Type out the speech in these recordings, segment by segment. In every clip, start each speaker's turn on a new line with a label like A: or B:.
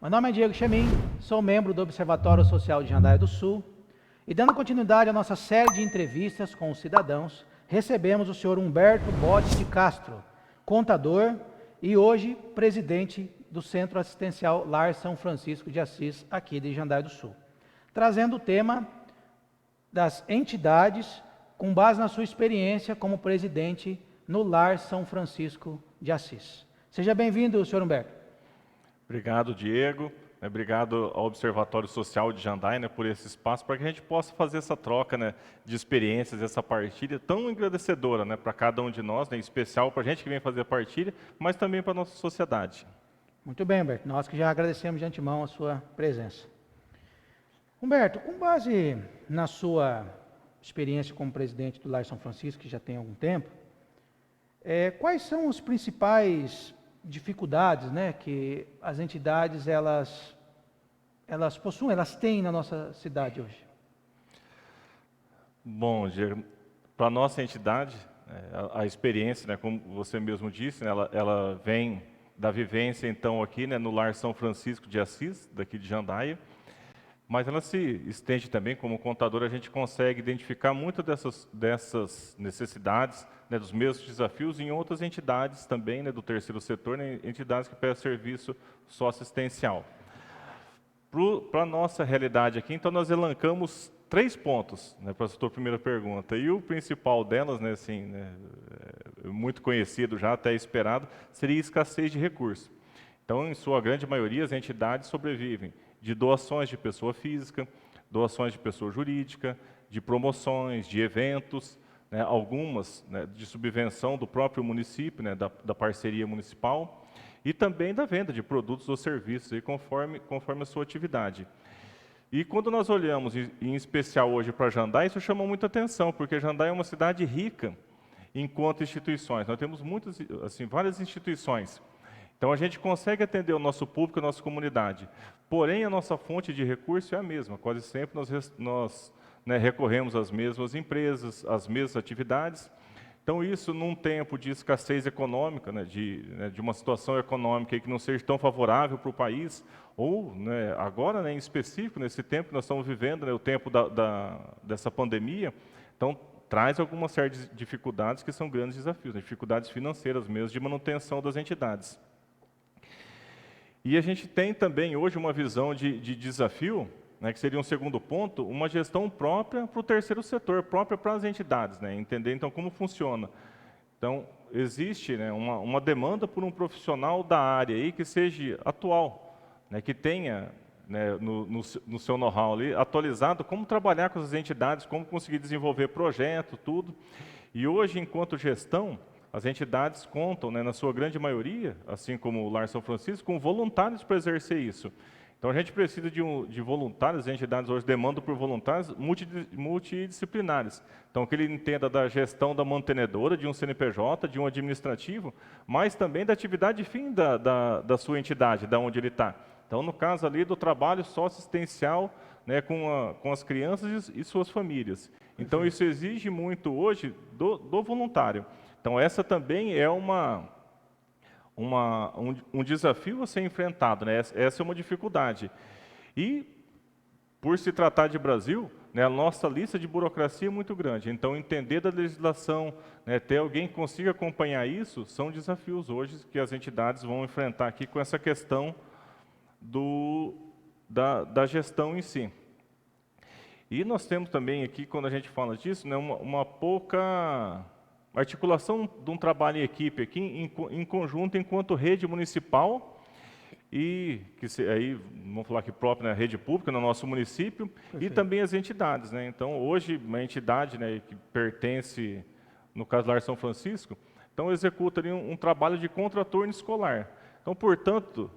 A: Meu nome é Diego Chemin, sou membro do Observatório Social de Jandaia do Sul e, dando continuidade à nossa série de entrevistas com os cidadãos, recebemos o senhor Humberto Bote de Castro, contador e hoje presidente do Centro Assistencial Lar São Francisco de Assis, aqui de Jandaia do Sul, trazendo o tema das entidades com base na sua experiência como presidente no Lar São Francisco de Assis. Seja bem-vindo, senhor Humberto.
B: Obrigado, Diego. Obrigado ao Observatório Social de Jandaia, por esse espaço, para que a gente possa fazer essa troca, de experiências, essa partilha tão engrandecedora, para cada um de nós, em especial para a gente que vem fazer a partilha, mas também para a nossa sociedade.
A: Muito bem, Humberto. Nós que já agradecemos de antemão a sua presença. Humberto, com base na sua experiência como presidente do Lar São Francisco, que já tem algum tempo, quais são as principais dificuldades, que as entidades elas possuem, elas têm na nossa cidade hoje?
B: Bom, para a nossa entidade, a experiência, como você mesmo disse, ela vem da vivência, então, aqui no Lar São Francisco de Assis, daqui de Jandaia, mas ela se estende também, como contador, a gente consegue identificar muitas dessas necessidades, dos mesmos desafios em outras entidades também, do terceiro setor, entidades que prestam serviço socioassistencial. Para a nossa realidade aqui, então, nós elencamos 3 pontos, para a sua primeira pergunta, e o principal delas, muito conhecido já, até esperado, seria a escassez de recursos. Então, em sua grande maioria, as entidades sobrevivem de doações de pessoa física, doações de pessoa jurídica, de promoções, de eventos, algumas de subvenção do próprio município, da parceria municipal, e também da venda de produtos ou serviços, aí, conforme a sua atividade. E quando nós olhamos, em especial hoje para Jandaia, isso chama muita atenção, porque Jandaia é uma cidade rica enquanto instituições. Nós temos várias instituições. Então, a gente consegue atender o nosso público, a nossa comunidade. Porém, a nossa fonte de recurso é a mesma. Quase sempre nós recorremos às mesmas empresas, às mesmas atividades. Então, isso num tempo de escassez econômica, de uma situação econômica que não seja tão favorável para o país, ou agora, em específico, nesse tempo que nós estamos vivendo, o tempo dessa pandemia, então, traz alguma série de dificuldades que são grandes desafios, dificuldades financeiras mesmo, de manutenção das entidades. E a gente tem também hoje uma visão de desafio, que seria um segundo ponto, uma gestão própria para o terceiro setor, própria para as entidades, entender então como funciona. Então, existe uma demanda por um profissional da área aí que seja atual, que tenha no seu know-how ali atualizado como trabalhar com as entidades, como conseguir desenvolver projeto, tudo. E hoje, enquanto gestão, as entidades contam, na sua grande maioria, assim como o Lar São Francisco, com voluntários para exercer isso. Então, a gente precisa de voluntários, as entidades hoje demandam por voluntários multidisciplinares. Então, que ele entenda da gestão da mantenedora, de um CNPJ, de um administrativo, mas também da atividade fim da sua entidade, da onde ele está. Então, no caso ali do trabalho socioassistencial, com as crianças e suas famílias. Então, isso exige muito hoje do voluntário. Então, essa também é um desafio a ser enfrentado, Essa é uma dificuldade. E, por se tratar de Brasil, a nossa lista de burocracia é muito grande. Então, entender da legislação, ter alguém que consiga acompanhar isso, são desafios hoje que as entidades vão enfrentar aqui com essa questão da gestão em si. E nós temos também aqui, quando a gente fala disso, uma pouca articulação de um trabalho em equipe aqui, em conjunto, enquanto rede municipal, e aí, vamos falar aqui própria, rede pública no nosso município, perfeito, e também as entidades. Então, hoje, uma entidade que pertence, no caso do Lar São Francisco, então executa ali um trabalho de contraturno escolar. Então, portanto,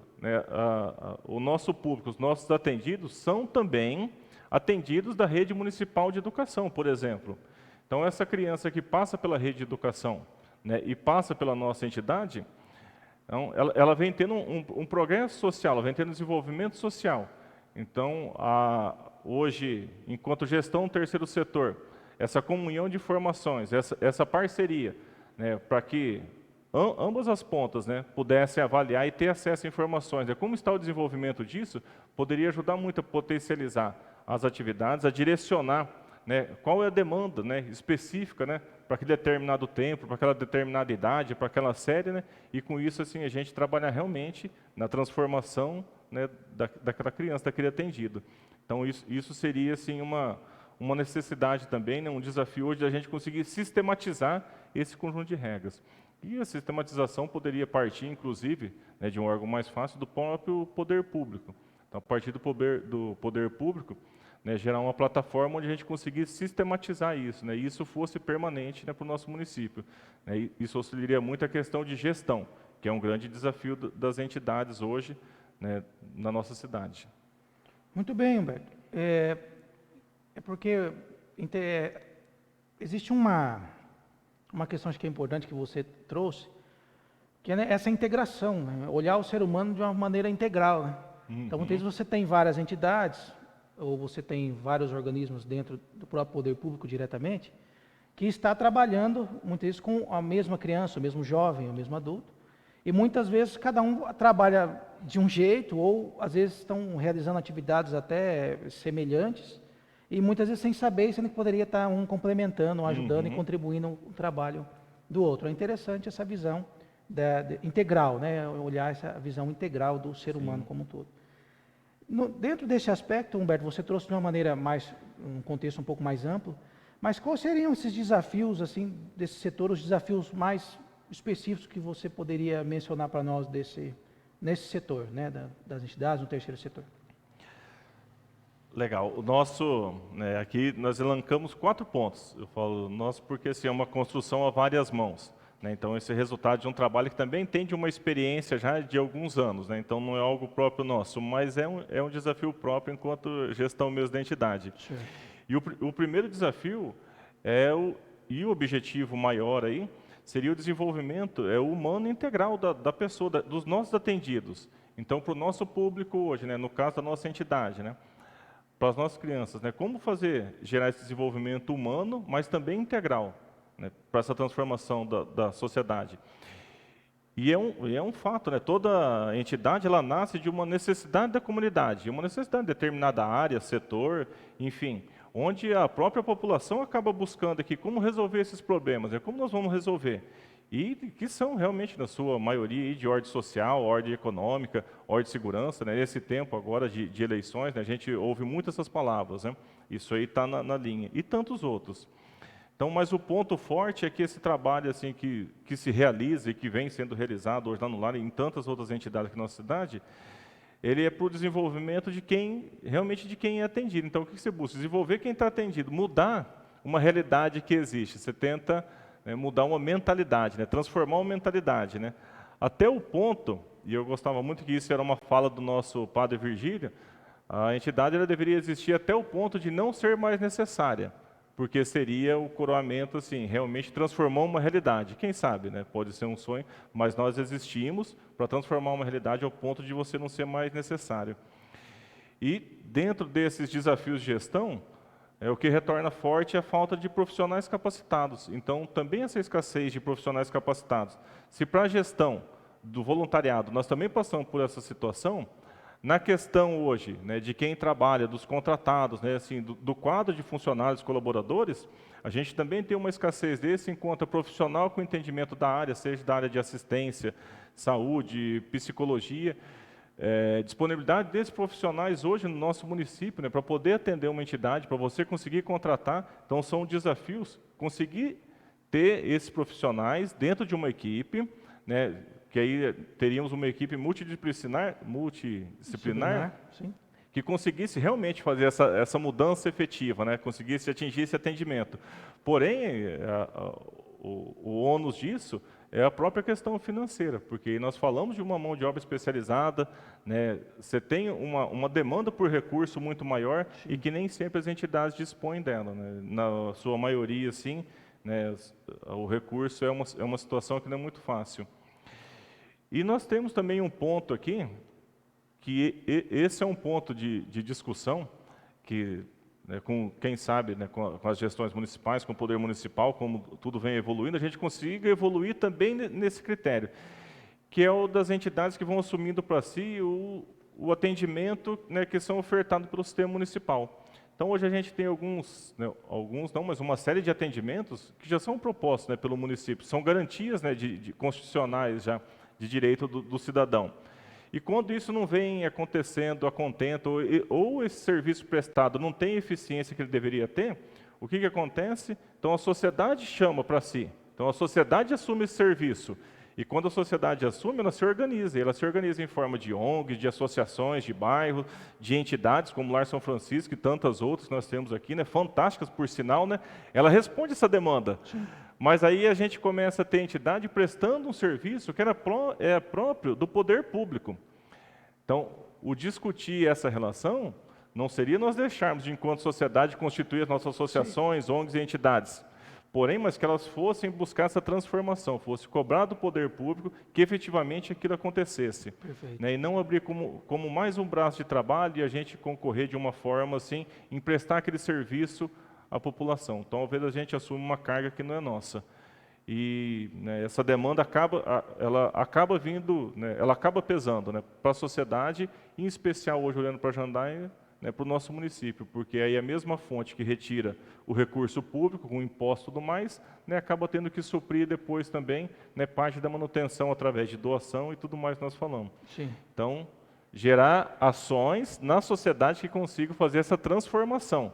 B: o nosso público, os nossos atendidos, são também atendidos da rede municipal de educação, por exemplo. Então, essa criança que passa pela rede de educação e passa pela nossa entidade, então, ela vem tendo um progresso social, ela vem tendo desenvolvimento social. Então, hoje, enquanto gestão do terceiro setor, essa comunhão de informações, essa parceria, para que ambas as pontas, né, pudessem avaliar e ter acesso a informações. Como está o desenvolvimento disso, poderia ajudar muito a potencializar as atividades, a direcionar, né, qual é a demanda, né, específica, né, para aquele determinado tempo, para aquela determinada idade, para aquela série, né, e com isso assim, a gente trabalhar realmente na transformação, né, daquela criança, daquele atendido. Então isso seria assim, uma necessidade também, né, um desafio hoje da gente conseguir sistematizar esse conjunto de regras. E a sistematização poderia partir, inclusive, né, de um órgão mais fácil, do próprio poder público. Então, a partir do poder público, né, gerar uma plataforma onde a gente conseguisse sistematizar isso, né, e isso fosse permanente, né, para o nosso município. Né, e isso auxiliaria muito a questão de gestão, que é um grande desafio das entidades hoje, né, na nossa cidade.
A: Muito bem, Humberto. É porque existe uma questão acho que é importante que você trouxe, que é, né, essa integração, né, olhar o ser humano de uma maneira integral. Né? Então, muitas vezes você tem várias entidades, ou você tem vários organismos dentro do próprio poder público diretamente, que está trabalhando, muitas vezes, com a mesma criança, o mesmo jovem, o mesmo adulto, e muitas vezes cada um trabalha de um jeito, ou às vezes estão realizando atividades até semelhantes, e muitas vezes sem saber, sendo que poderia estar um complementando, um ajudando e contribuindo no trabalho do outro. É interessante essa visão integral, né? Olhar essa visão integral do ser humano como um todo. Dentro desse aspecto, Humberto, você trouxe de uma maneira um contexto um pouco mais amplo, mas quais seriam esses desafios, assim, desse setor, os desafios mais específicos que você poderia mencionar para nós nesse setor, né, das entidades, no terceiro setor?
B: Legal. O nosso, né, aqui nós elencamos 4 pontos. Eu falo nosso porque assim, é uma construção a várias mãos. Né? Então, esse é resultado de um trabalho que também tem de uma experiência já de alguns anos. Né? Então, não é algo próprio nosso, mas é um desafio próprio enquanto gestão mesmo da entidade.
A: Certo.
B: E o primeiro desafio e o objetivo maior aí seria o desenvolvimento humano integral da pessoa, dos nossos atendidos. Então, para o nosso público hoje, né, no caso da nossa entidade, né, para as nossas crianças, né, como gerar esse desenvolvimento humano, mas também integral, né, para essa transformação da sociedade. E é um fato, né, toda entidade ela nasce de uma necessidade da comunidade, uma necessidade de determinada área, setor, enfim, onde a própria população acaba buscando aqui como resolver esses problemas, como nós vamos resolver. E que são realmente, na sua maioria, de ordem social, ordem econômica, ordem de segurança. Né? Nesse tempo agora de eleições, né, a gente ouve muito essas palavras. Né? Isso aí está na linha. E tantos outros. Então, mas o ponto forte é que esse trabalho assim, que se realiza e que vem sendo realizado hoje lá no Lar e em tantas outras entidades aqui na nossa cidade, ele é para o desenvolvimento realmente de quem é atendido. Então, o que você busca? Desenvolver quem está atendido, mudar uma realidade que existe. Você tenta mudar uma mentalidade, né? Transformar uma mentalidade. Né? Até o ponto, e eu gostava muito que isso era uma fala do nosso padre Virgílio, a entidade ela deveria existir até o ponto de não ser mais necessária, porque seria o coroamento, assim, realmente transformar uma realidade. Quem sabe, né? Pode ser um sonho, mas nós existimos para transformar uma realidade ao ponto de você não ser mais necessário. E dentro desses desafios de gestão, o que retorna forte é a falta de profissionais capacitados. Então, também essa escassez de profissionais capacitados. Se para a gestão do voluntariado nós também passamos por essa situação, na questão hoje, né, de quem trabalha, dos contratados, né, assim, do quadro de funcionários colaboradores, a gente também tem uma escassez desse enquanto profissional com entendimento da área, seja da área de assistência, saúde, psicologia. Disponibilidade desses profissionais hoje no nosso município, né, para poder atender uma entidade, para você conseguir contratar. Então, são desafios, conseguir ter esses profissionais dentro de uma equipe, né, que aí teríamos uma equipe multidisciplinar
A: Sim.
B: que conseguisse realmente fazer essa mudança efetiva, né, conseguisse atingir esse atendimento. Porém, o ônus disso é a própria questão financeira, porque nós falamos de uma mão de obra especializada, né, você tem uma demanda por recurso muito maior. Sim. E que nem sempre as entidades dispõem dela. Né? Na sua maioria, sim, né, o recurso é uma situação que não é muito fácil. E nós temos também um ponto aqui, que esse é um ponto de discussão, que né, com quem sabe, né, com as gestões municipais, com o poder municipal, como tudo vem evoluindo, a gente consiga evoluir também nesse critério, que é o das entidades que vão assumindo para si o atendimento, né, que são ofertados pelo sistema municipal. Então, hoje a gente tem alguns não, mas uma série de atendimentos que já são propostos, né, pelo município, são garantias, né, de constitucionais já de direito do cidadão. E quando isso não vem acontecendo a contento, ou esse serviço prestado não tem a eficiência que ele deveria ter, o que acontece? Então, a sociedade chama para si. Então, a sociedade assume esse serviço. E quando a sociedade assume, ela se organiza. E ela se organiza em forma de ONGs, de associações, de bairros, de entidades, como o Lar São Francisco e tantas outras que nós temos aqui, né, fantásticas por sinal, né? Ela responde essa demanda. Sim. Mas aí a gente começa a ter entidade prestando um serviço que era próprio do poder público. Então, o discutir essa relação não seria nós deixarmos, de enquanto sociedade, constituir as nossas associações, sim, ONGs e entidades. Porém, mas que elas fossem buscar essa transformação, fosse cobrar do poder público que efetivamente aquilo acontecesse. Né, e não abrir como mais um braço de trabalho e a gente concorrer de uma forma assim, em prestar aquele serviço à população. Então, talvez a gente assuma uma carga que não é nossa. E, né, essa demanda ela acaba vindo, né, ela acaba pesando, né, para a sociedade, em especial hoje olhando para Jandaia, né, para o nosso município, porque aí a mesma fonte que retira o recurso público, com imposto e tudo mais, né, acaba tendo que suprir depois também, né, parte da manutenção através de doação e tudo mais que nós falamos.
A: Sim.
B: Então, gerar ações na sociedade que consigam fazer essa transformação,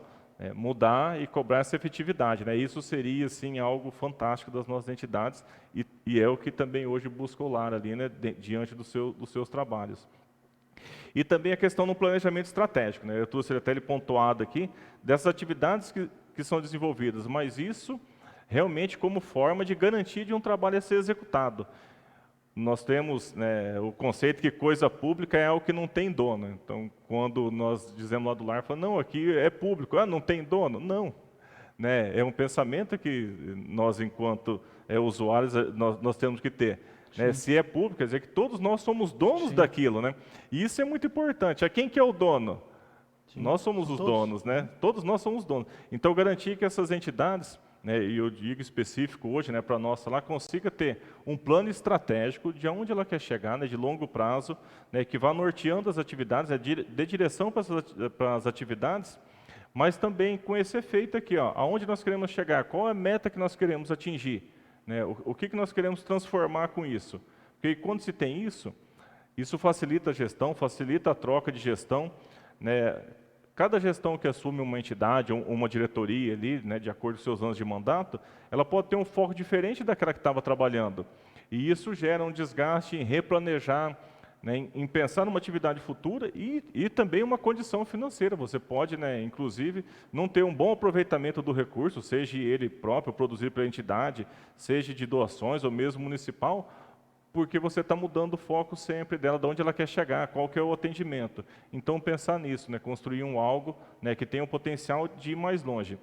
B: mudar e cobrar essa efetividade. Né? Isso seria assim, algo fantástico das nossas entidades e é o que também hoje busca o Lar ali, né, diante dos seus trabalhos. E também a questão do planejamento estratégico, né? Eu trouxe até ele pontuado aqui, dessas atividades que são desenvolvidas, mas isso realmente como forma de garantia de um trabalho a ser executado. Nós temos, né, o conceito que coisa pública é algo que não tem dono. Então, quando nós dizemos lá do Lar, falamos, não, aqui é público, não tem dono? Não. Né? É um pensamento que nós, enquanto usuários, nós temos que ter. Né? Se é público, quer dizer que todos nós somos donos, sim, daquilo. Né? E isso é muito importante. A quem que é o dono? Sim. Nós somos os donos, né? Todos nós somos donos. Então, garantir que essas entidades, né, e eu digo específico hoje, né, para a nossa lá, consiga ter um plano estratégico de onde ela quer chegar, né, de longo prazo, né, que vá norteando as atividades, dê direção para as atividades, mas também com esse efeito aqui, ó, aonde nós queremos chegar, qual é a meta que nós queremos atingir, né, o que nós queremos transformar com isso. Porque quando se tem isso facilita a gestão, facilita a troca de gestão, né. Cada gestão que assume uma entidade, uma diretoria ali, né, de acordo com seus anos de mandato, ela pode ter um foco diferente daquela que estava trabalhando. E isso gera um desgaste em replanejar, né, em pensar numa atividade futura e também uma condição financeira. Você pode, né, inclusive, não ter um bom aproveitamento do recurso, seja ele próprio, produzido pela entidade, seja de doações ou mesmo municipal, porque você está mudando o foco sempre dela, de onde ela quer chegar, qual que é o atendimento. Então, pensar nisso, né, construir algo, né, que tenha o potencial de ir mais longe.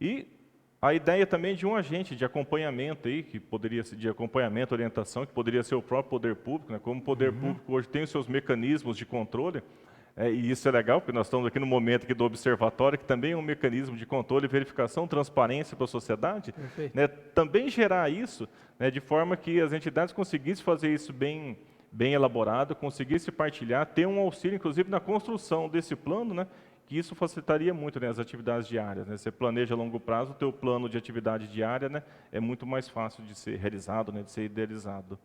B: E a ideia também de um agente de acompanhamento, aí, que poderia ser de acompanhamento, orientação, que poderia ser o próprio poder público, né, como o poder público hoje tem os seus mecanismos de controle, e isso é legal, porque nós estamos aqui no momento aqui do observatório, que também é um mecanismo de controle, verificação, transparência para a sociedade, né, também gerar isso, né, de forma que as entidades conseguissem fazer isso bem elaborado, conseguissem partilhar, ter um auxílio, inclusive, na construção desse plano, né, que isso facilitaria muito, né, as atividades diárias. Né, você planeja a longo prazo, o teu plano de atividade diária, né, é muito mais fácil de ser realizado, né, de ser idealizado.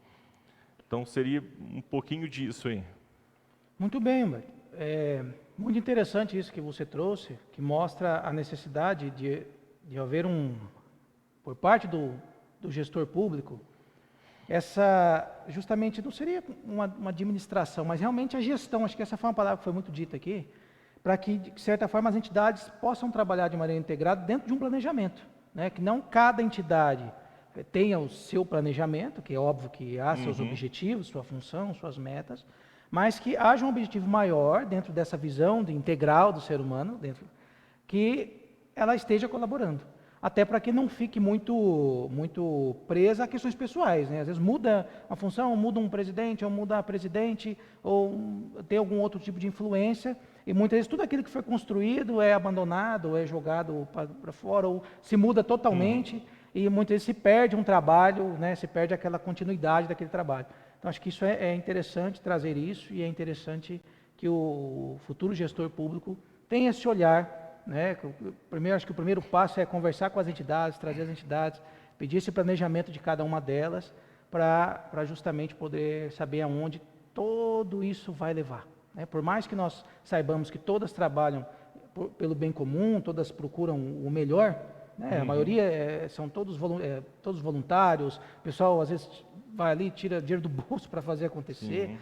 B: Então, seria um pouquinho disso aí.
A: Muito bem, Humberto. É muito interessante isso que você trouxe, que mostra a necessidade de haver por parte do gestor público, justamente, não seria uma administração, mas realmente a gestão, acho que essa foi uma palavra que foi muito dita aqui, para que, de certa forma, as entidades possam trabalhar de maneira integrada dentro de um planejamento, né? Que não cada entidade tenha o seu planejamento, que é óbvio que há seus objetivos, sua função, suas metas, mas que haja um objetivo maior dentro dessa visão integral do ser humano, que ela esteja colaborando. Até para que não fique muito presa a questões pessoais. Né? Às vezes muda a função, muda um presidente, ou muda a presidente, ou tem algum outro tipo de influência, E muitas vezes tudo aquilo que foi construído é abandonado, ou é jogado para fora, ou se muda totalmente, e muitas vezes se perde um trabalho, né, se perde aquela continuidade daquele trabalho. Então, acho que isso é interessante trazer isso, e é interessante que o futuro gestor público tenha esse olhar, né? Primeiro, acho que o primeiro passo é conversar com as entidades, trazer as entidades, pedir esse planejamento de cada uma delas, para justamente poder saber aonde todo isso vai levar. Né? Por mais que nós saibamos que todas trabalham pelo bem comum, todas procuram o melhor, né? A maioria são todos voluntários, o pessoal às vezes vai ali, tira dinheiro do bolso para fazer acontecer,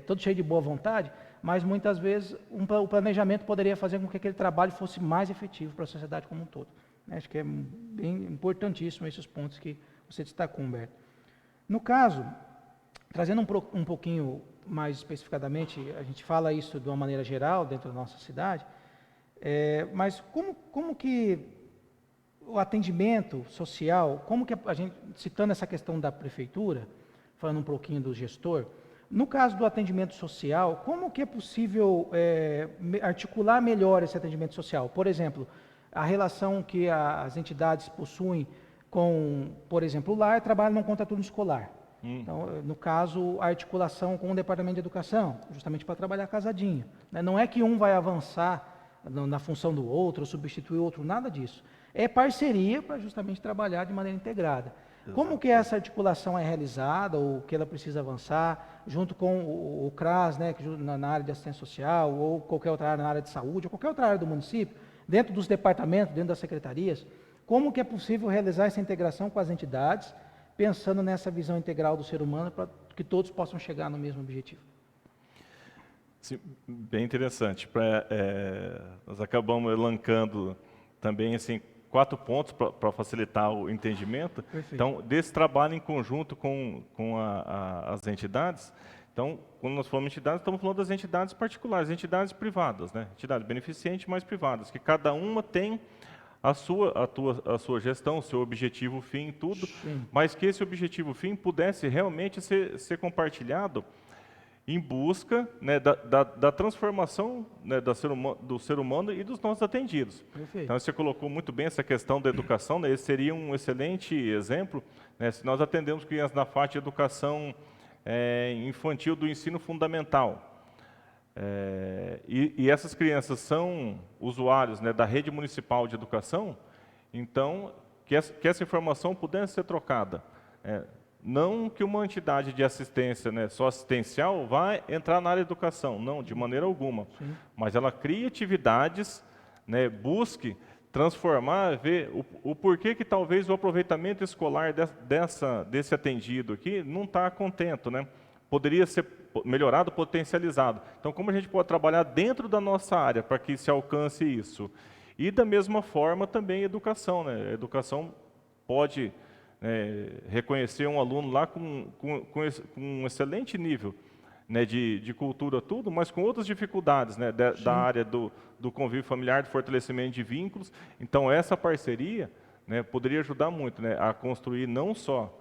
A: todo cheio de boa vontade, mas muitas vezes o planejamento poderia fazer com que aquele trabalho fosse mais efetivo para a sociedade como um todo. Né? Acho que é bem importantíssimo esses pontos que você destacou, Humberto. No caso, trazendo um pouquinho mais especificadamente, a gente fala isso de uma maneira geral dentro da nossa cidade, mas como que o atendimento social, como que a gente, citando essa questão da prefeitura, falando um pouquinho do gestor, no caso do atendimento social, como que é possível articular melhor esse atendimento social? Por exemplo, a relação que as entidades possuem com, por exemplo, o lar trabalha num contraturno escolar. Então, no caso, a articulação com o Departamento de Educação, justamente para trabalhar casadinho. Né? Não é que um vai avançar na função do outro, ou substituir o outro, nada disso. É parceria para justamente trabalhar de maneira integrada. Exato. Como que essa articulação é realizada, ou que ela precisa avançar, junto com o CRAS, né, na área de assistência social, ou qualquer outra área na área de saúde, ou qualquer outra área do município, dentro dos departamentos, dentro das secretarias, como que é possível realizar essa integração com as entidades, pensando nessa visão integral do ser humano, para que todos possam chegar no mesmo objetivo?
B: Sim, bem interessante. Nós acabamos elencando também assim, 4 pontos para facilitar o entendimento. Perfeito. Então, desse trabalho em conjunto com as entidades. Então, quando nós falamos entidades, estamos falando das entidades particulares, entidades privadas, né? Entidades beneficentes, mas privadas, que cada uma tem a sua gestão, o seu objetivo fim, tudo, sim, mas que esse objetivo fim pudesse realmente ser compartilhado em busca, né, da transformação, né, do ser humano e dos nossos atendidos. Perfeito. Então, você colocou muito bem essa questão da educação, né, esse seria um excelente exemplo, né, se nós atendemos crianças na faixa de educação infantil do ensino fundamental. E essas crianças são usuários, né, da rede municipal de educação, então, que essa informação pudesse ser trocada. Não que uma entidade de assistência, né, só assistencial, vai entrar na área de educação, não, de maneira alguma. Sim. Mas ela cria atividades, né, busque transformar, ver o porquê que talvez o aproveitamento escolar desse atendido aqui não está contento, né? Poderia ser melhorado, potencializado. Então, como a gente pode trabalhar dentro da nossa área para que se alcance isso? E, da mesma forma, também educação, né? A educação pode reconhecer um aluno lá com um excelente nível, né, de cultura, tudo, mas com outras dificuldades, né, da área do convívio familiar, do fortalecimento de vínculos. Então, essa parceria, né, poderia ajudar muito, né, a construir não só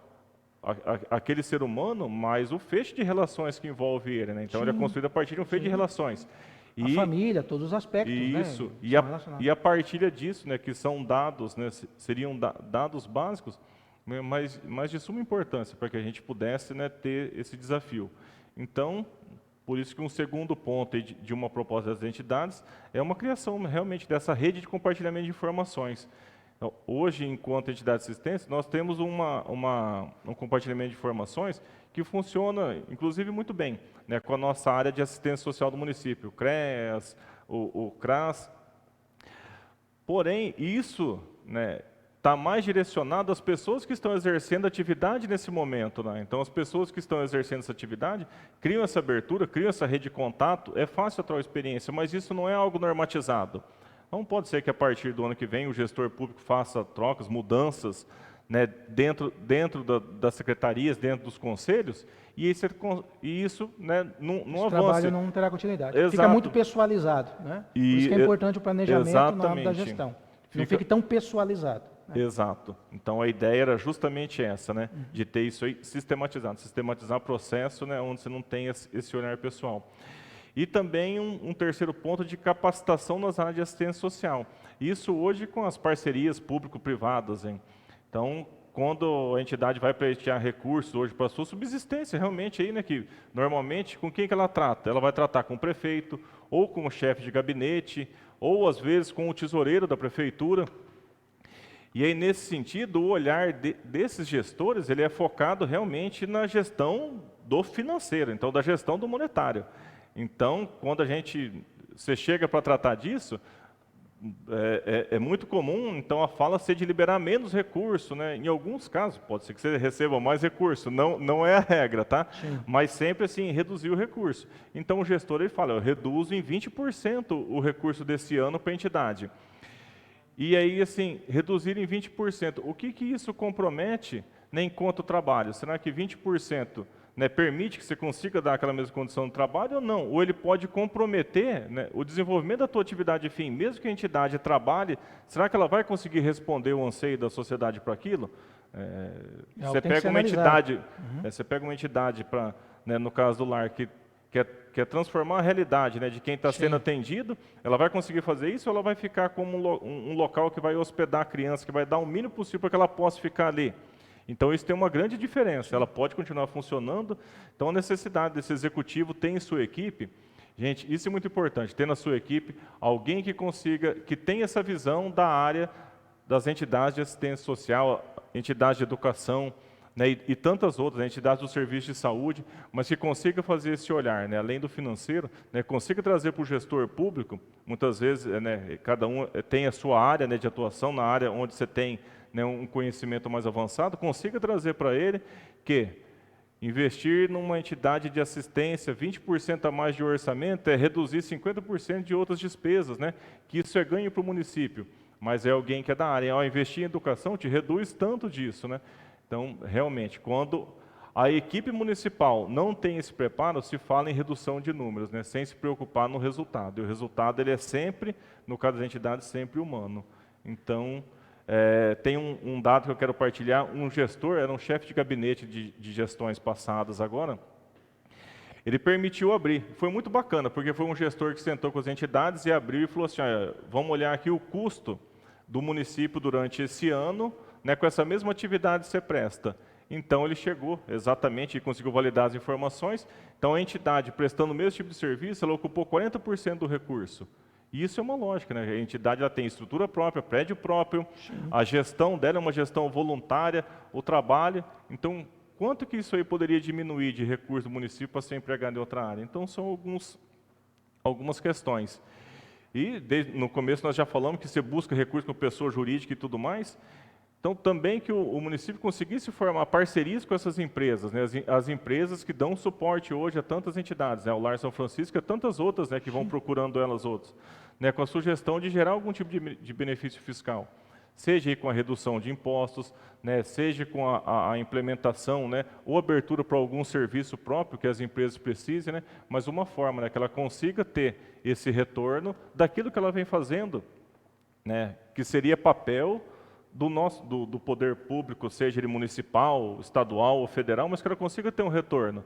B: aquele ser humano, mas o feixe de relações que envolve ele. Né? Então, ele é construído a partir de um feixe de relações.
A: A família, todos os aspectos.
B: Isso, né, e a partilha disso, né, que são dados, né, seriam dados básicos, né, mas de suma importância para que a gente pudesse, né, ter esse desafio. Então, por isso que um segundo ponto de uma proposta das entidades é uma criação realmente dessa rede de compartilhamento de informações. Então, hoje, enquanto entidade de assistência, nós temos um compartilhamento de informações que funciona, inclusive, muito bem, né, com a nossa área de assistência social do município, o CREAS, o CRAS. Porém, isso, né, está mais direcionado às pessoas que estão exercendo atividade nesse momento. Né? Então, as pessoas que estão exercendo essa atividade criam essa abertura, criam essa rede de contato, é fácil a tal experiência, mas isso não é algo normatizado. Não pode ser que a partir do ano que vem o gestor público faça trocas, mudanças, né, dentro das secretarias, dentro dos conselhos, e isso, né, não avance. O
A: trabalho não terá continuidade.
B: Exato.
A: Fica muito pessoalizado. Né? Por isso que é importante o planejamento na hora da gestão. Não fique tão pessoalizado. Né?
B: Exato. Então, a ideia era justamente essa, né, de ter isso aí sistematizado, sistematizar o processo, né, onde você não tem esse olhar pessoal. E também um terceiro ponto de capacitação nas áreas de assistência social. Isso hoje com as parcerias público-privadas, hein? Então, quando a entidade vai pleitear recursos hoje para a sua subsistência, realmente aí, né, que normalmente com quem que ela trata? Ela vai tratar com o prefeito, ou com o chefe de gabinete, ou às vezes com o tesoureiro da prefeitura. E aí, nesse sentido, o olhar desses gestores, ele é focado realmente na gestão do financeiro, então da gestão do monetário. Então, quando você chega para tratar disso, é muito comum, então, a fala ser de liberar menos recurso, né? Em alguns casos, pode ser que você receba mais recurso, não é a regra, tá?
A: Sim.
B: Mas sempre assim, reduzir o recurso. Então, o gestor, ele fala, eu reduzo em 20% o recurso desse ano para a entidade. E aí, assim, reduzir em 20%. O que isso compromete, né, enquanto trabalho? Será que 20%, né, permite que você consiga dar aquela mesma condição de trabalho ou não? Ou ele pode comprometer, né, o desenvolvimento da tua atividade fim, mesmo que a entidade trabalhe, será que ela vai conseguir responder o anseio da sociedade para aquilo? Você pega uma entidade, para, né, no caso do lar, que quer transformar a realidade, né, de quem está sendo atendido, ela vai conseguir fazer isso ou ela vai ficar como um local que vai hospedar a criança, que vai dar o mínimo possível para que ela possa ficar ali? Então, isso tem uma grande diferença. Ela pode continuar funcionando. Então, a necessidade desse executivo ter em sua equipe, gente, isso é muito importante, ter na sua equipe alguém que consiga, que tenha essa visão da área das entidades de assistência social, entidades de educação, né, e tantas outras, entidades do serviço de saúde, mas que consiga fazer esse olhar, né, além do financeiro, né, consiga trazer para o gestor público, muitas vezes, né, cada um tem a sua área, né, de atuação, na área onde você tem, né, um conhecimento mais avançado, consiga trazer para ele que investir numa entidade de assistência, 20% a mais de orçamento, é reduzir 50% de outras despesas, né, que isso é ganho para o município, mas é alguém que é da área, ao investir em educação, te reduz tanto disso, né? Então, realmente, quando a equipe municipal não tem esse preparo, se fala em redução de números, né, sem se preocupar no resultado. E o resultado, ele é sempre, no caso das entidades, sempre humano. Então, tem um dado que eu quero partilhar. Um gestor, era um chefe de gabinete de gestões passadas agora, ele permitiu abrir. Foi muito bacana, porque foi um gestor que sentou com as entidades e abriu e falou assim, olha, vamos olhar aqui o custo do município durante esse ano, né, com essa mesma atividade que você presta. Então, ele chegou exatamente e conseguiu validar as informações. Então, a entidade, prestando o mesmo tipo de serviço, ela ocupou 40% do recurso. E isso é uma lógica, né? A entidade ela tem estrutura própria, prédio próprio, a gestão dela é uma gestão voluntária, o trabalho. Então, quanto que isso aí poderia diminuir de recurso do município para ser empregado em outra área? Então, são algumas questões. E no começo nós já falamos que você busca recurso com pessoa jurídica e tudo mais. Então, também que o município conseguisse formar parcerias com essas empresas, né? As empresas que dão suporte hoje a tantas entidades, né? O Lar São Francisco e tantas outras, né, que vão procurando elas outras, né, com a sugestão de gerar algum tipo de benefício fiscal. Seja aí com a redução de impostos, né, seja com a implementação, né, ou abertura para algum serviço próprio que as empresas precisem, né, mas uma forma, né, que ela consiga ter esse retorno daquilo que ela vem fazendo, né, que seria papel do poder público, seja ele municipal, estadual ou federal, mas que ela consiga ter um retorno.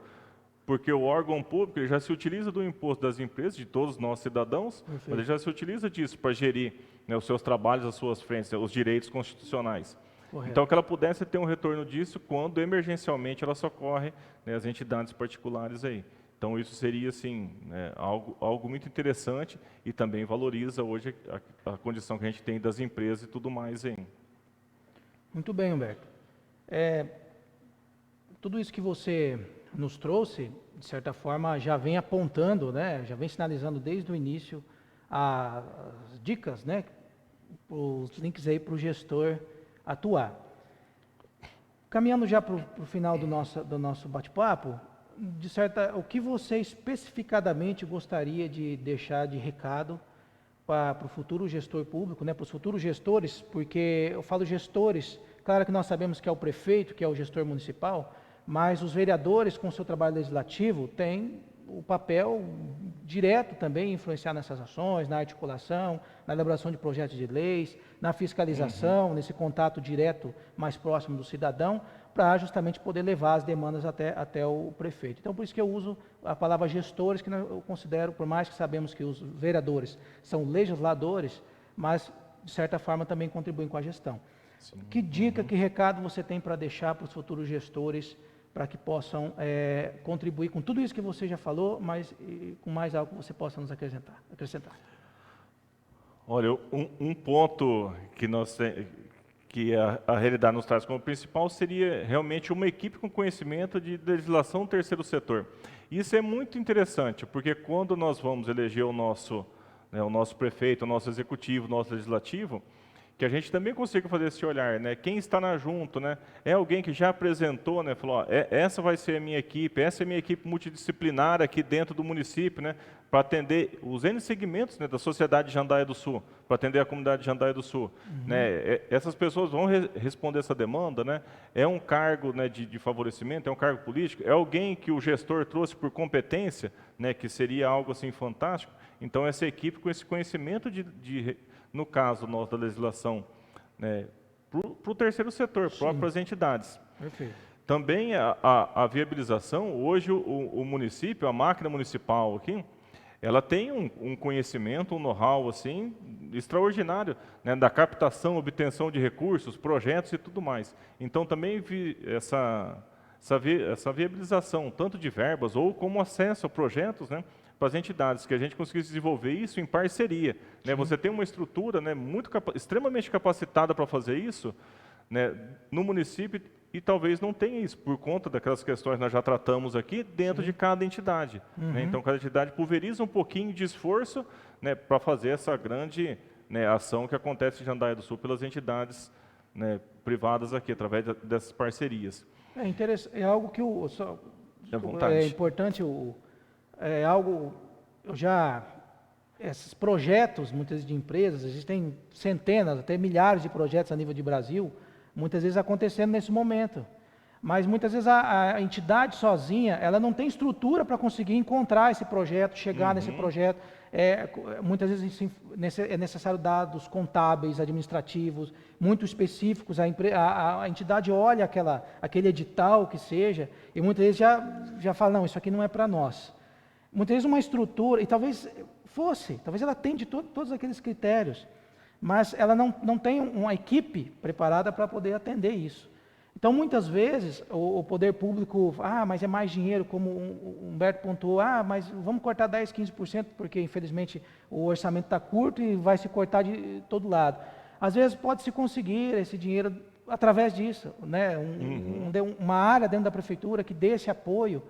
B: Porque o órgão público ele já se utiliza do imposto das empresas, de todos nós cidadãos, mas ele já se utiliza disso para gerir, né, os seus trabalhos, as suas frentes, os direitos constitucionais. Correto. Então, que ela pudesse ter um retorno disso quando emergencialmente ela socorre, né, as entidades particulares aí. Então, isso seria, assim, né, algo muito interessante e também valoriza hoje a condição que a gente tem das empresas e tudo mais aí.
A: Muito bem, Humberto. Tudo isso que você nos trouxe, de certa forma, já vem apontando, né, já vem sinalizando desde o início as dicas, né, os links aí para o gestor atuar. Caminhando já para o final do nosso bate-papo, o que você especificadamente gostaria de deixar de recado para o futuro gestor público, né, para os futuros gestores, porque eu falo gestores, claro que nós sabemos que é o prefeito, que é o gestor municipal, mas os vereadores, com o seu trabalho legislativo, têm o papel direto também em influenciar nessas ações, na articulação, na elaboração de projetos de leis, na fiscalização, nesse contato direto mais próximo do cidadão, para justamente poder levar as demandas até o prefeito. Então, por isso que eu uso a palavra gestores, que eu considero, por mais que sabemos que os vereadores são legisladores, mas, de certa forma, também contribuem com a gestão.
B: Sim.
A: Que dica, que recado você tem para deixar para os futuros gestores, para que possam contribuir com tudo isso que você já falou, mas com mais algo que você possa nos acrescentar?
B: Olha, um ponto que a realidade nos traz como principal seria realmente uma equipe com conhecimento de legislação do terceiro setor. Isso é muito interessante, porque quando nós vamos eleger o nosso prefeito, o nosso executivo, o nosso legislativo, que a gente também consiga fazer esse olhar, né? Quem está na junto, né? É alguém que já apresentou, né? Falou, ó, essa vai ser a minha equipe, essa é a minha equipe multidisciplinar aqui dentro do município, né? Para atender os N segmentos, né, da sociedade de Jandaia do Sul, para atender a comunidade de Jandaia do Sul. Né? Essas pessoas vão responder essa demanda, né? É um cargo, né, de favorecimento, é um cargo político, é alguém que o gestor trouxe por competência, né, que seria algo assim fantástico. Então, essa equipe com esse conhecimento no caso nosso da legislação, né, para o terceiro setor, próprias entidades.
A: Perfeito.
B: Também a viabilização, hoje o município, a máquina municipal aqui, ela tem um conhecimento, um know-how assim, extraordinário, né, da captação, obtenção de recursos, projetos e tudo mais. Então também essa viabilização, tanto de verbas ou como acesso a projetos, né, para as entidades, que a gente conseguisse desenvolver isso em parceria. Né? Você tem uma estrutura, né, extremamente capacitada para fazer isso, né, no município, e talvez não tenha isso, por conta daquelas questões que nós já tratamos aqui, dentro de cada entidade. Né? Então, cada entidade pulveriza um pouquinho de esforço, né, para fazer essa grande, né, ação que acontece em Jandaia do Sul pelas entidades, né, privadas aqui, através dessas parcerias.
A: É interessante, é algo que é importante, é algo, esses projetos, muitas vezes de empresas, existem centenas, até milhares de projetos a nível de Brasil, muitas vezes acontecendo nesse momento. Mas muitas vezes a entidade sozinha, ela não tem estrutura para conseguir encontrar esse projeto, chegar nesse projeto. Muitas vezes é necessário dados contábeis, administrativos, muito específicos. A entidade olha aquele edital que seja, e muitas vezes já fala, não, isso aqui não é para nós. Muitas vezes uma estrutura, e talvez ela atende todos aqueles critérios, mas ela não tem uma equipe preparada para poder atender isso. Então, muitas vezes, o poder público, mas é mais dinheiro, como o Humberto pontuou, mas vamos cortar 10%, 15%, porque, infelizmente, o orçamento está curto e vai se cortar de todo lado. Às vezes, pode-se conseguir esse dinheiro através disso, né? Uma área dentro da prefeitura que dê esse apoio,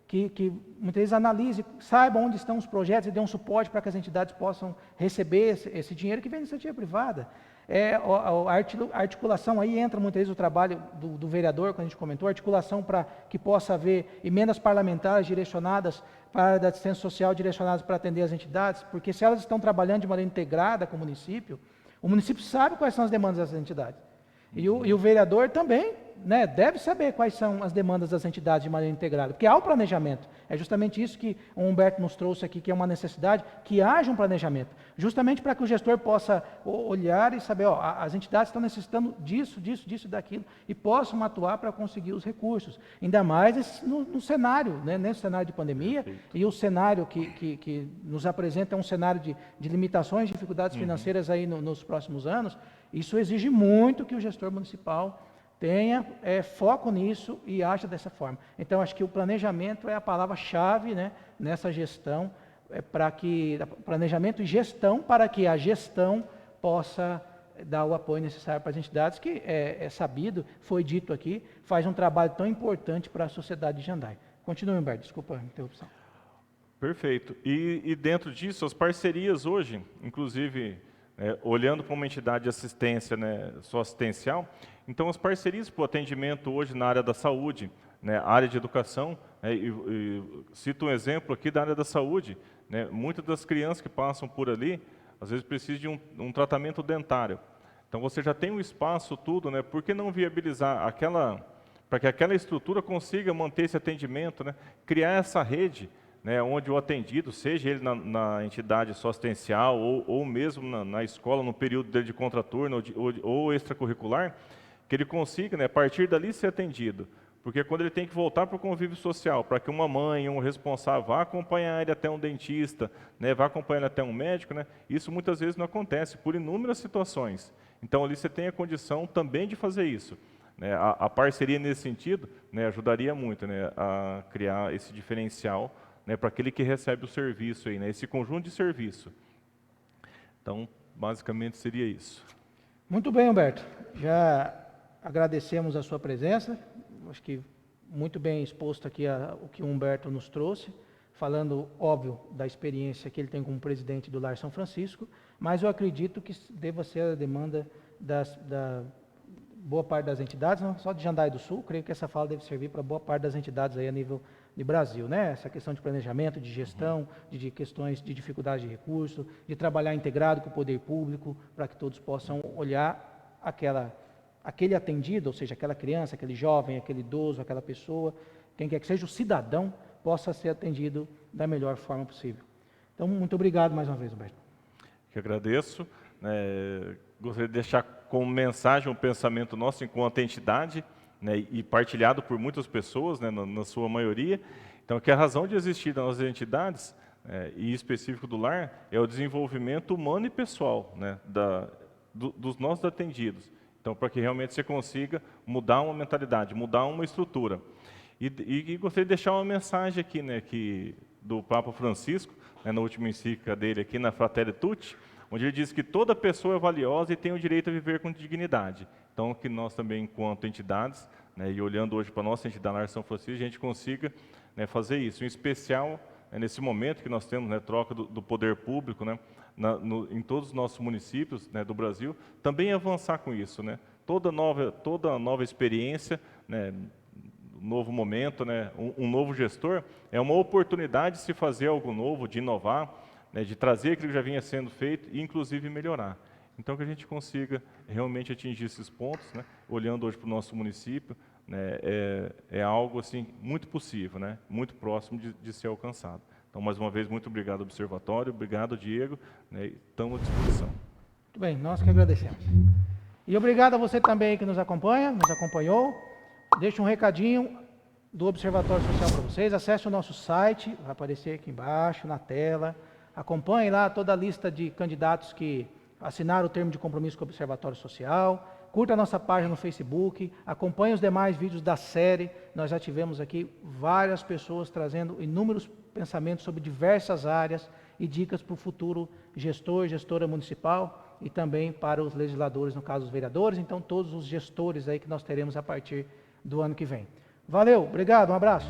A: que muitas vezes analise, saiba onde estão os projetos e dê um suporte para que as entidades possam receber esse dinheiro que vem da iniciativa privada. A articulação, aí entra muitas vezes o trabalho do vereador, quando a gente comentou, a articulação para que possa haver emendas parlamentares direcionadas para a área da assistência social, direcionadas para atender as entidades, porque se elas estão trabalhando de maneira integrada com o município sabe quais são as demandas das entidades. E o vereador também, né, deve saber quais são as demandas das entidades de maneira integrada, porque há o planejamento. É justamente isso que o Humberto nos trouxe aqui, que é uma necessidade, que haja um planejamento, justamente para que o gestor possa olhar e saber, as entidades estão necessitando disso e daquilo, e possam atuar para conseguir os recursos. Ainda mais no cenário, né, nesse cenário de pandemia, e o cenário que nos apresenta é um cenário de limitações, dificuldades financeiras aí nos próximos anos. Isso exige muito que o gestor municipal tenha foco nisso e aja dessa forma. Então, acho que o planejamento é a palavra-chave, né, nessa gestão, planejamento e gestão, para que a gestão possa dar o apoio necessário para as entidades, que é sabido, foi dito aqui, faz um trabalho tão importante para a sociedade de Jandaia. Continue, Humberto, desculpa a interrupção.
B: Perfeito. E dentro disso, as parcerias hoje, inclusive, olhando para uma entidade de assistência, né, só assistencial, então as parcerias para o atendimento hoje na área da saúde, né, área de educação, e cito um exemplo aqui da área da saúde, né, muitas das crianças que passam por ali, às vezes precisam de um tratamento dentário. Então você já tem um espaço, tudo, né, por que não viabilizar para que aquela estrutura consiga manter esse atendimento, né, criar essa rede, né, onde o atendido, seja ele na entidade só assistencial ou mesmo na escola, no período dele de contraturno ou extracurricular, que que ele consiga, né, a partir dali ser atendido. Porque quando ele tem que voltar para o convívio social, para que uma mãe, um responsável vá acompanhar ele até um dentista, né, vá acompanhar ele até um médico, né, isso muitas vezes não acontece por inúmeras situações. Então ali você tem a condição também de fazer isso. Né, a parceria nesse sentido, né, ajudaria muito, né, a criar esse diferencial, né, para aquele que recebe o serviço, aí, né, esse conjunto de serviço. Então, basicamente seria isso.
A: Muito bem, Humberto. Já agradecemos a sua presença. Acho que muito bem exposto aqui o que o Humberto nos trouxe, falando, óbvio, da experiência que ele tem como presidente do Lar São Francisco, mas eu acredito que deva ser a demanda da boa parte das entidades, não só de Jandaia do Sul, creio que essa fala deve servir para boa parte das entidades aí a nível de Brasil, né? Essa questão de planejamento, de gestão, de questões de dificuldade de recurso, de trabalhar integrado com o poder público, para que todos possam olhar aquele atendido, ou seja, aquela criança, aquele jovem, aquele idoso, aquela pessoa, quem quer que seja, o cidadão, possa ser atendido da melhor forma possível. Então, muito obrigado mais uma vez, Humberto.
B: Que agradeço. Gostaria de deixar como mensagem um pensamento nosso enquanto entidade, né, e partilhado por muitas pessoas, né, na sua maioria. Então, que a razão de existir das nossas entidades, e em específico do lar, é o desenvolvimento humano e pessoal, né, dos nossos atendidos. Então, para que realmente você consiga mudar uma mentalidade, mudar uma estrutura. E gostaria de deixar uma mensagem aqui, né, do Papa Francisco, né, na última encíclica dele aqui na Fratelli Tutti, onde ele diz que toda pessoa é valiosa e tem o direito a viver com dignidade. Então, que nós também, enquanto entidades, né, e olhando hoje para a nossa entidade Lar São Francisco, a gente consiga, né, fazer isso. Em especial, nesse momento que nós temos, né, troca do poder público, né, em todos os nossos municípios, né, do Brasil, também avançar com isso, né? Toda nova experiência, né, novo momento, né, um novo gestor, é uma oportunidade de se fazer algo novo, de inovar, né, de trazer aquilo que já vinha sendo feito e, inclusive, melhorar. Então, que a gente consiga realmente atingir esses pontos, né, olhando hoje para o nosso município, né, é algo assim, muito possível, né, muito próximo de ser alcançado. Então, mais uma vez, muito obrigado, Observatório, obrigado, Diego, né, estamos à disposição.
A: Muito bem, nós que agradecemos. E obrigado a você também que nos acompanha, nos acompanhou. Deixo um recadinho do Observatório Social para vocês. Acesse o nosso site, vai aparecer aqui embaixo, na tela. Acompanhe lá toda a lista de candidatos que assinaram o termo de compromisso com o Observatório Social. Curta a nossa página no Facebook. Acompanhe os demais vídeos da série. Nós já tivemos aqui várias pessoas trazendo inúmeros pensamentos sobre diversas áreas e dicas para o futuro gestor, gestora municipal e também para os legisladores, no caso os vereadores. Então, todos os gestores aí que nós teremos a partir do ano que vem. Valeu, obrigado, um abraço.